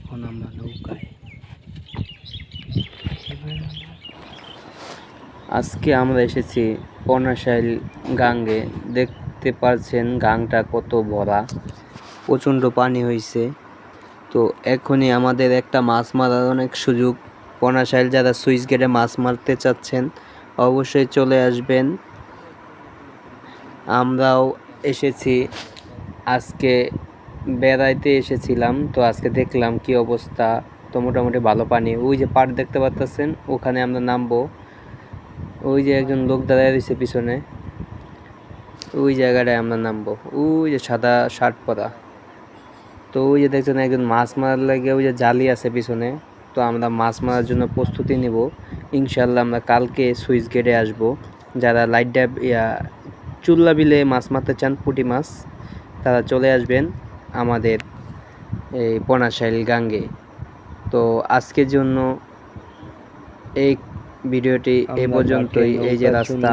এখন আমরা নৌকায়। আজকে আমরা এসেছি পর্ণাশাইল গাঙ্গে। দেখতে পাচ্ছেন গাংটা কত ভরা, প্রচণ্ড পানি হয়েছে। তো এখনই আমাদের একটা মাছ মারার অনেক সুযোগ। পর্ণাশাইল যারা সুইচ গেটে মাছ মারতে চাচ্ছেন অবশ্যই চলে আসবেন। আমরাও এসেছি, আজকে বেড়াইতে এসেছিলাম। তো আজকে দেখলাম কি অবস্থা। তো মোটামুটি ভালো পানি। ওই যে পাড় দেখতে পাচ্ছেন, ওখানে আমরা নামবো। ওই যে একজন লোক দাঁড়ায় রয়েছে পিছনে, ওই জায়গাটায় আমরা নামবো। ওই যে সাদা শার্ট পরা, তো ওই যে দেখছেন একজন মাছ মারার লাগে ওই যে জালি আছে পিছনে। তো আমরা মাছ মারার জন্য প্রস্তুতি নিব। ইনশাল্লাহ আমরা কালকে সুইচ গেটে আসব। যারা লাইট ড্যাব চুল্লা বিলে মাছ মারতে চান, পুঁটি মাছ, তারা চলে আসবেন আমাদের এই পর্ণাশাইল গাঙ্গে। তো আজকের জন্য এই ভিডিওটি এ পর্যন্তই। এই যে রাস্তা,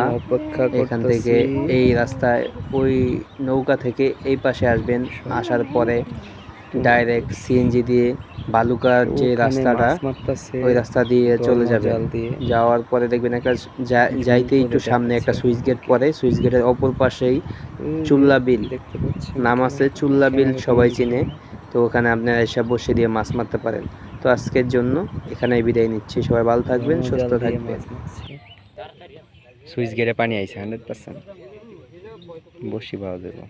এখান থেকে এই রাস্তায় ওই নৌকা থেকে এই পাশে আসবেন। আসার পরে ডাইরেক্ট সিএনজি দিয়ে বালুকার যে রাস্তাটা, ওই রাস্তা দিয়ে চলে যাবে। যাওয়ার পরে দেখবেন একটা যাইতেই একটু সামনে একটা সুইচ গেট পড়ে। সুইচ গেটের অপর পাশেই চুল্লা বিল নাম আছে। চুল্লা বিল সবাই চিনে। তো ওখানে আপনারা এসে বসে দিয়ে মাছ মারতে পারেন। তো আজকের জন্য এখানেই বিদায় নিচ্ছি। সবাই ভালো থাকবেন, সুস্থ থাকবেন। সুইচ গেটে পানি আইছে 100%। বসি পাওয়া যাবে।